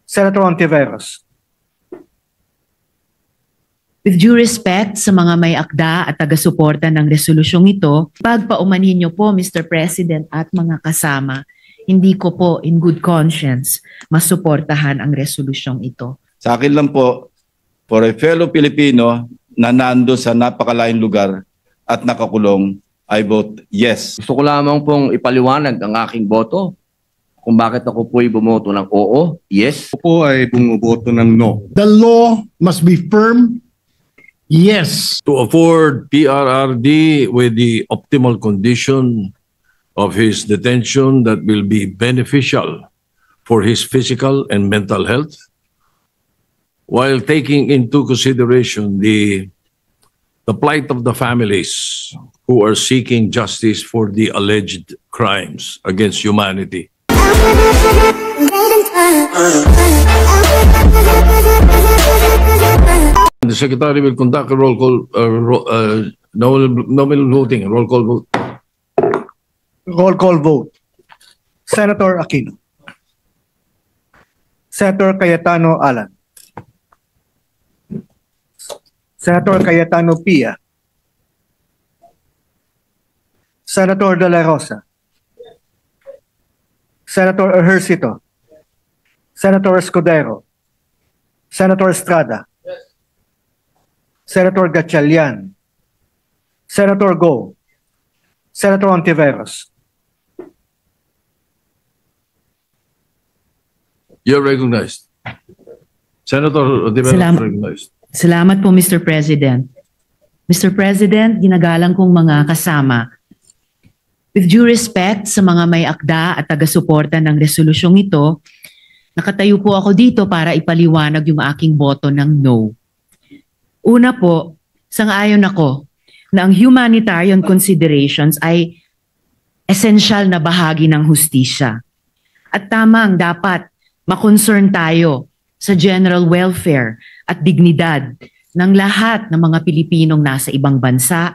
Senator Ontiveros. With due respect sa mga may akda at taga-suporta ng resolusyong ito, pagpaumanhin niyo po, Mr. President at mga kasama, hindi ko po in good conscience masuportahan ang resolusyong ito. Sa akin lang po, for a fellow Filipino na nando sa napakalayong lugar at nakakulong, I vote yes. Gusto ko lamang pong ipaliwanag ang aking boto kung bakit ako po'y bumoto ng oo, yes. Ako po ay bumuboto ng no. The law must be firm. Yes. To afford PRRD with the optimal condition of his detention that will be beneficial for his physical and mental health, while taking into consideration the plight of the families who are seeking justice for the alleged crimes against humanity. The Secretary will conduct a roll call, nominal voting, roll call vote. Roll call vote. Senator Aquino. Senator Cayetano Alan. Senator Cayetano Pia. Senator De La Rosa. Senator Ejercito. Senator Escudero. Senator Estrada. Senator Gatchalian. Senator Go. Senator Ontiveros. You're recognized. Senator Ontiveros recognized. Salamat po, Mr. President. Mr. President, ginagalang kong mga kasama, with due respect sa mga may akda at taga-suporta ng resolusyong ito, nakatayo po ako dito para ipaliwanag yung aking boto ng no. Una po, sang-ayon ako na ang humanitarian considerations ay essential na bahagi ng hustisya. At tamang dapat makonsern tayo sa general welfare at dignidad ng lahat ng mga Pilipinong nasa ibang bansa,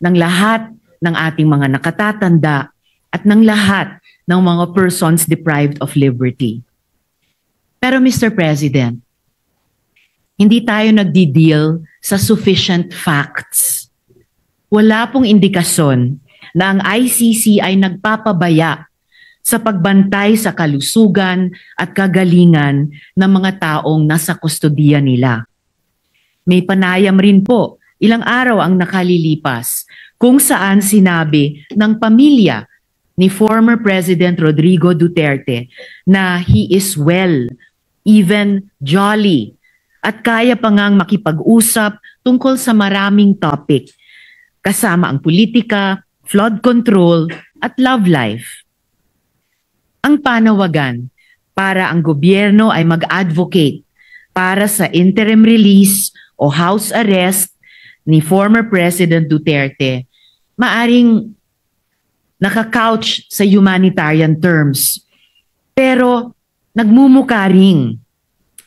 ng lahat ng ating mga nakatatanda, at ng lahat ng mga persons deprived of liberty. Pero Mr. President, hindi tayo nagdi-deal sa sufficient facts. Wala pong indikasyon na ang ICC ay nagpapabaya sa pagbantay sa kalusugan at kagalingan ng mga taong nasa kustodiya nila. May panayam rin po, ilang araw ang nakalilipas, kung saan sinabi ng pamilya ni former President Rodrigo Duterte na he is well, even jolly, at kaya pa ngang makipag-usap tungkol sa maraming topic, kasama ang politika, flood control, at love life. Ang panawagan para ang gobyerno ay mag-advocate para sa interim release o house arrest ni former President Duterte, maaring nakakouch sa humanitarian terms. Pero nagmumukha ring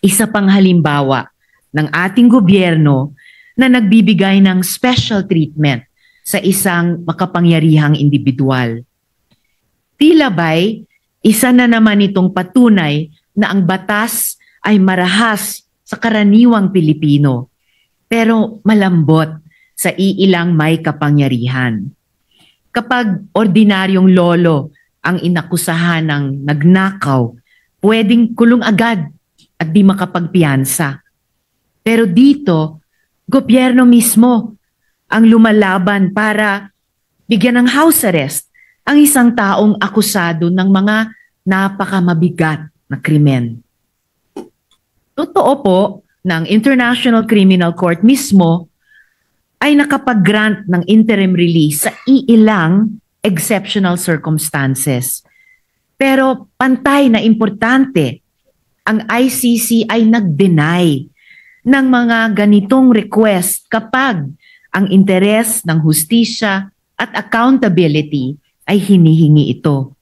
isa pang halimbawa ng ating gobyerno na nagbibigay ng special treatment sa isang makapangyarihang individual. Tila ba'y isa na naman itong patunay na ang batas ay marahas sa karaniwang Pilipino, pero malambot sa iilang may kapangyarihan. Kapag ordinaryong lolo ang inakusahan ng nagnakaw, pwedeng kulong agad at di makapagpiyansa. Pero dito, gobyerno mismo ang lumalaban para bigyan ng house arrest ang isang taong akusado ng mga napakamabigat na krimen. Totoo po na ang International Criminal Court mismo ay nakapag-grant ng interim release sa iilang exceptional circumstances. Pero pantay na importante, ang ICC ay nag-deny ng mga ganitong request kapag ang interes ng hustisya at accountability ay hinihingi ito.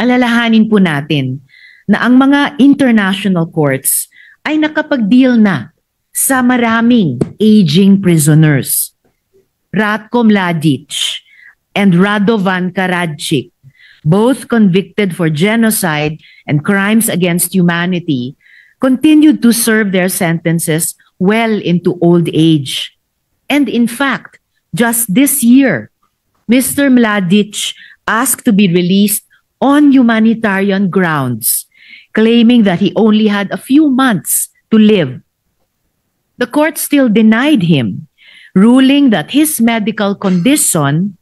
Alalahanin po natin na ang mga international courts ay nakapag-deal na sa maraming aging prisoners. Ratko Mladic and Radovan Karadzic both convicted for genocide and crimes against humanity, continued to serve their sentences well into old age. And in fact, just this year, Mr. Mladic asked to be released on humanitarian grounds, claiming that he only had a few months to live. The court still denied him, ruling that his medical condition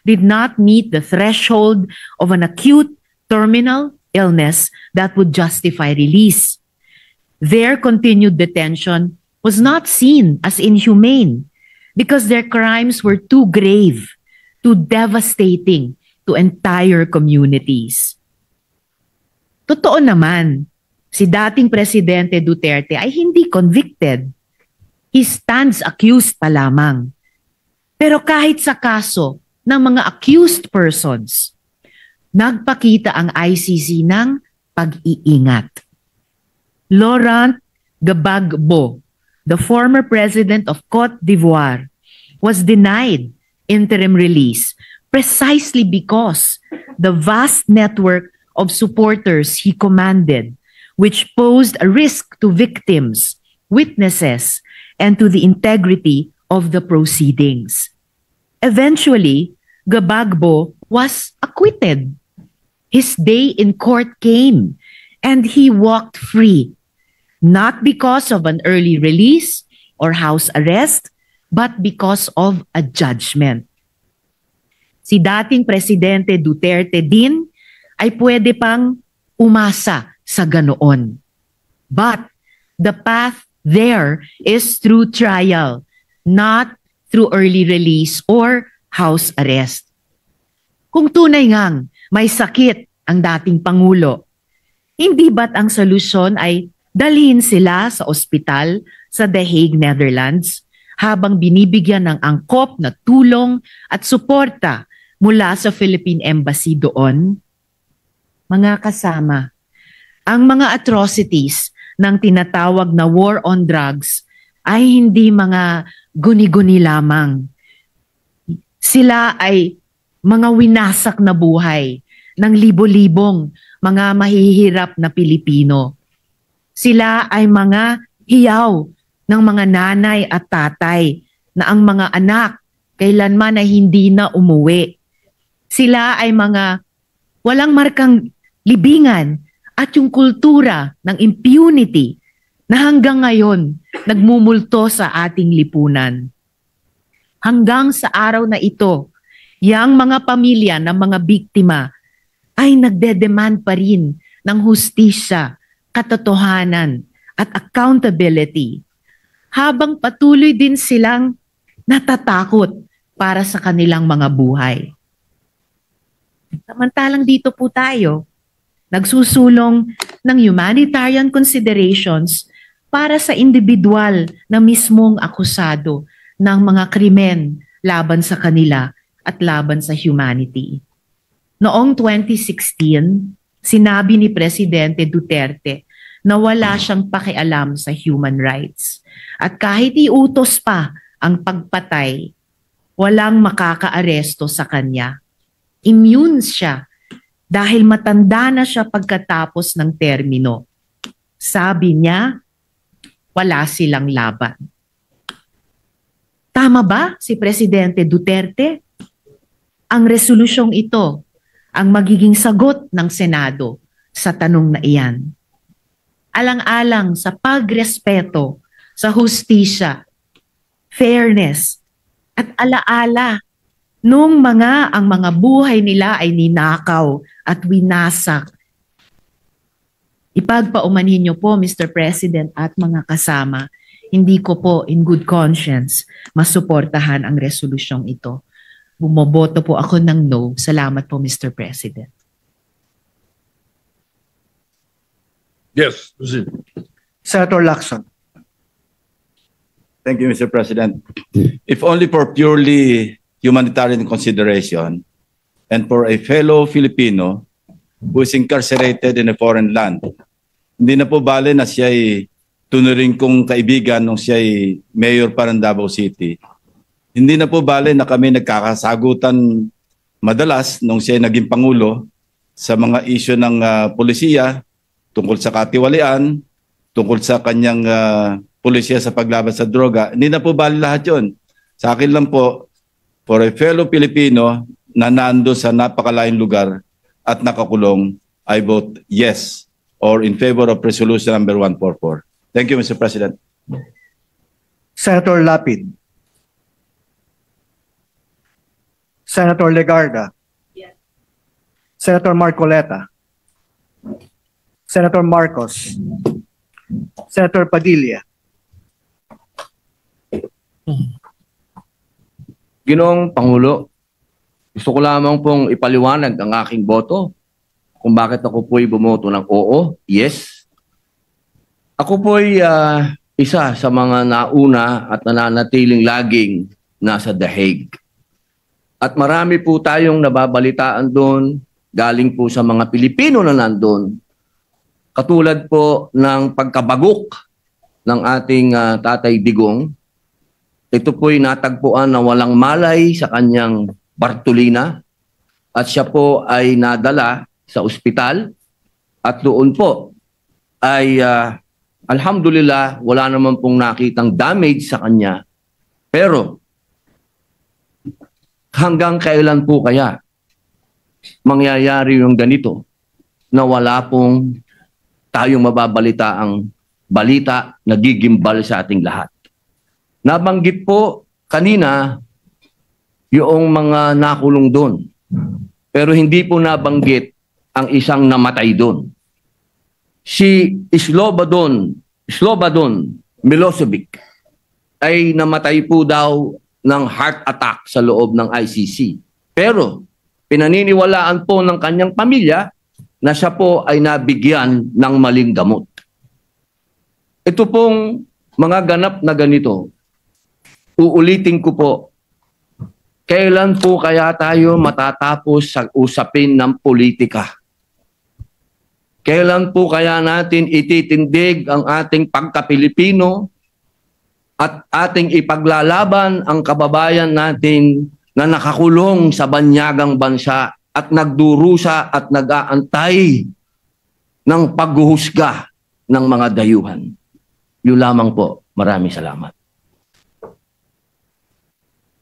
did not meet the threshold of an acute terminal illness that would justify release. Their continued detention was not seen as inhumane because their crimes were too grave, too devastating to entire communities. Totoo naman, si dating Presidente Duterte ay hindi convicted. He stands accused pa lamang. Pero kahit sa kaso ng mga accused persons, nagpakita ang ICC ng pag-iingat. Laurent Gbagbo, the former president of Cote d'Ivoire, was denied interim release precisely because the vast network of supporters he commanded, which posed a risk to victims, witnesses, and to the integrity of the proceedings. Eventually, Gbagbo was acquitted. His day in court came, and he walked free, not because of an early release or house arrest, but because of a judgment. Si dating Presidente Duterte din ay pwede pang umasa sa ganoon. But the path there is through trial, not through early release or house arrest. Kung tunay ngang may sakit ang dating Pangulo, hindi ba't ang solusyon ay dalhin sila sa ospital sa The Hague, Netherlands, habang binibigyan ng angkop na tulong at suporta mula sa Philippine Embassy doon? Mga kasama, ang mga atrocities ng tinatawag na war on drugs ay hindi mga guni-guni lamang. Sila ay mga winasak na buhay ng libo-libong mga mahihirap na Pilipino. Sila ay mga hiyaw ng mga nanay at tatay na ang mga anak kailanman ay hindi na umuwi. Sila ay mga walang markang libingan at yung kultura ng impunity na hanggang ngayon nagmumulto sa ating lipunan. Hanggang sa araw na ito, yang mga pamilya ng mga biktima ay nagdedemand pa rin ng hustisya, katotohanan at accountability, habang patuloy din silang natatakot para sa kanilang mga buhay. Samantalang dito po tayo, nagsusulong ng humanitarian considerations para sa individual na mismong akusado ng mga krimen laban sa kanila at laban sa humanity. Noong 2016, sinabi ni Presidente Duterte na wala siyang pakialam sa human rights. At kahit iutos pa ang pagpatay, walang makakaaresto sa kanya. Immune siya dahil matanda na siya pagkatapos ng termino. Sabi niya, wala silang laban. Tama ba si Presidente Duterte? Ang resolusyong ito ang magiging sagot ng Senado sa tanong na iyan. Alang-alang sa pagrespeto sa hustisya, fairness, at alaala nung ang mga buhay nila ay ninakaw at winasak. Ipagpaumanhin niyo po, Mr. President at mga kasama, hindi ko po in good conscience masuportahan ang resolusyong ito. Bumoboto po ako ng no. Salamat po, Mr. President. Yes, proceed. Senator Lacson. Thank you, Mr. President. If only for purely humanitarian consideration and for a fellow Filipino who is incarcerated in a foreign land, hindi na po bale na siya ay tunuring kong kaibigan nung siya ay mayor pa ng Davao City. Hindi na po bale na kami nagkakasagutan madalas nung siya ay naging Pangulo sa mga isyu ng polisiya tungkol sa katiwalian, tungkol sa kanyang polisiya sa paglaban sa droga. Hindi na po bali lahat yun. Sa akin lang po, for a fellow Filipino na nando sa napakalaking lugar at nakakulong, I vote yes or in favor of resolution number 144. Thank you, Mr. President. Senator Lapid. Senator Legarda. Senator Marcoleta. Senator Marcos. Senator Padilla. Ginoong Pangulo, gusto ko lamang pong ipaliwanag ang aking boto kung bakit ako po'y bumoto ng oo, yes. Ako po'y isa sa mga nauna at nananatiling laging nasa The Hague. At marami po tayong nababalitaan doon, galing po sa mga Pilipino na nandun. Katulad po ng pagkabagok ng ating Tatay Digong. Ito po'y natagpuan na walang malay sa kanyang Bartolina at siya po ay nadala sa ospital at doon po ay alhamdulillah wala naman pong nakitang damage sa kanya. Pero hanggang kailan po kaya mangyayari yung ganito na wala pong tayong mababalitaang balita na gigimbal sa ating lahat? Nabanggit po kanina yung mga nakulong doon. Pero hindi po nabanggit ang isang namatay doon. Si Slobodan Milosevic ay namatay po daw ng heart attack sa loob ng ICC. Pero pinaniniwalaan po ng kanyang pamilya na siya po ay nabigyan ng maling gamot. Ito pong mga ganap na ganito, uulitin ko po, kailan po kaya tayo matatapos sa usapin ng politika? Kailan po kaya natin ititindig ang ating pagka-Pilipino at ating ipaglalaban ang kababayan natin na nakakulong sa banyagang bansa at nagdurusa at nag-aantay ng paghuhusga ng mga dayuhan? Yun lamang po. Maraming salamat.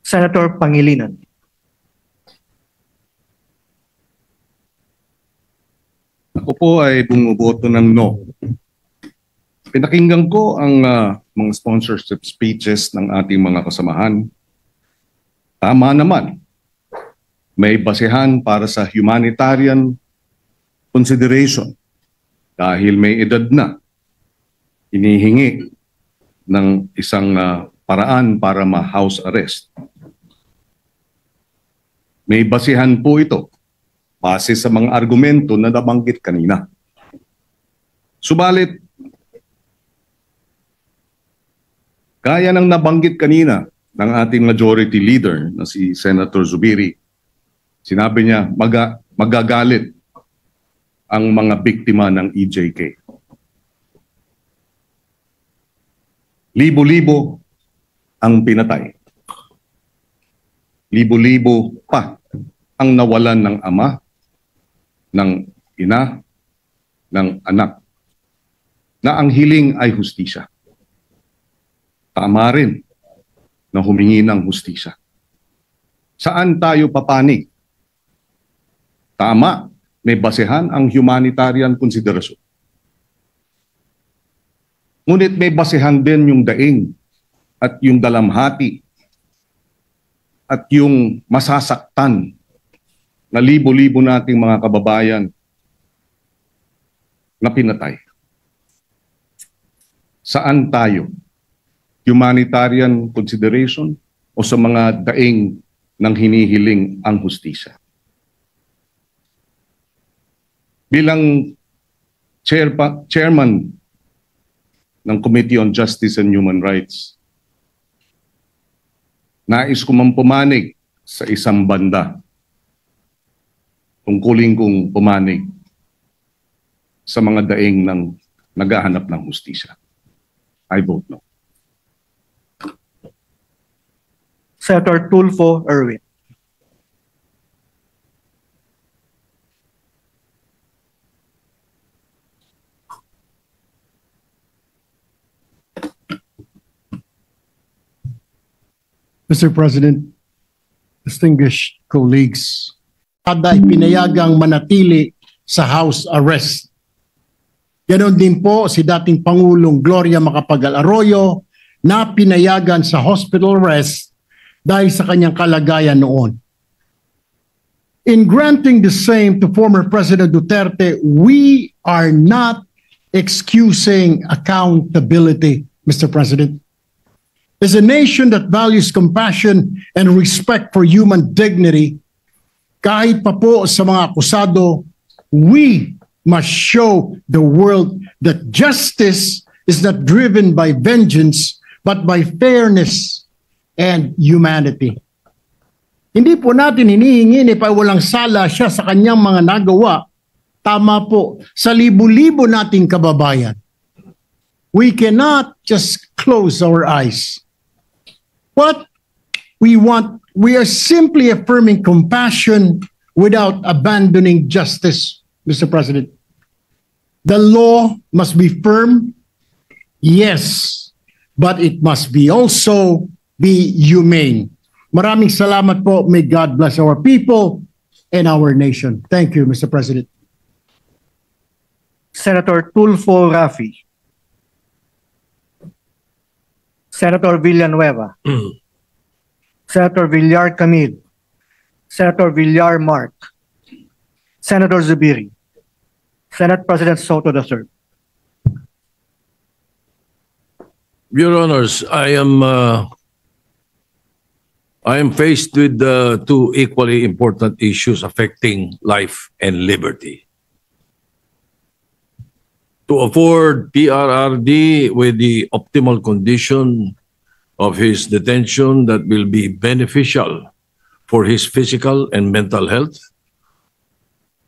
Senator Pangilinan. Ako po ay bumuboto ng no. Pinakinggan ko ang mga sponsorship speeches ng ating mga kasamahan. Tama naman. May basehan para sa humanitarian consideration dahil may edad na. Hinihingi ng isang paraan para ma-house arrest. May basihan po ito base sa mga argumento na nabanggit kanina. Subalit, gaya ng nabanggit kanina ng ating majority leader na si Senator Zubiri, sinabi niya magagalit ang mga biktima ng EJK. Libo-libo ang pinatay. Libo-libo pa ang nawalan ng ama, ng ina, ng anak, na ang hiling ay hustisya. Tama rin na humingi ng hustisya. Saan tayo papanig? Tama, may basehan ang humanitarian konsiderasyon. Ngunit may basehan din yung daing at yung dalamhati at yung masasaktan na libo-libo nating mga kababayan na pinatay. Saan tayo? Humanitarian consideration o sa mga daing ng hinihiling ang hustisya? Bilang chairman ng Committee on Justice and Human Rights, nais ko man pumanig sa isang banda. Tungkulin kong pumanig sa mga daing ng naghahanap ng hustisya. I vote no. Senator Tulfo Erwin. Mr. President, distinguished colleagues, kada ipinayagang manatili sa house arrest. Ganon din po si dating Pangulong Gloria Macapagal Arroyo na pinayagan sa hospital arrest dahil sa kanyang kalagayan noon. In granting the same to former President Duterte, we are not excusing accountability, Mr. President. As a nation that values compassion and respect for human dignity, kahit pa po sa mga akusado, we must show the world that justice is not driven by vengeance, but by fairness and humanity. Hindi po natin hinihingi ni pa walang sala siya sa kanyang mga nagawa. Tama po, sa libo-libo nating kababayan. We cannot just close our eyes. What we want, we are simply affirming compassion without abandoning justice, Mr. President. The law must be firm, yes, but it must be also be humane. Maraming salamat po. May God bless our people and our nation. Thank you, Mr. President. Senator Tulfo Rafi. Senator Villanueva. Senator Villar Camille. Senator Villar Mark. Senator Zubiri. Senate President Soto III. Your Honors, I am faced with two equally important issues affecting life and liberty. To afford PRRD with the optimal condition of his detention that will be beneficial for his physical and mental health,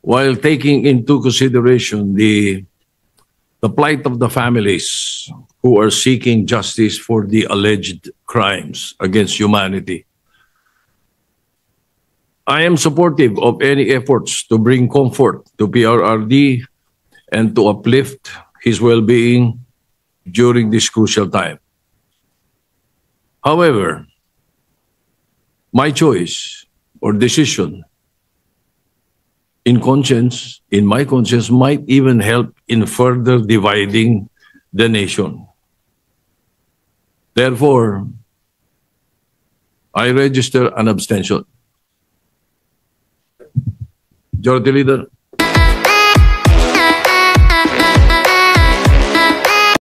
while taking into consideration the plight of the families who are seeking justice for the alleged crimes against humanity. I am supportive of any efforts to bring comfort to PRRD and to uplift his well-being during this crucial time. However, my choice or decision in my conscience might even help in further dividing the nation. Therefore, I register an abstention. Majority Leader.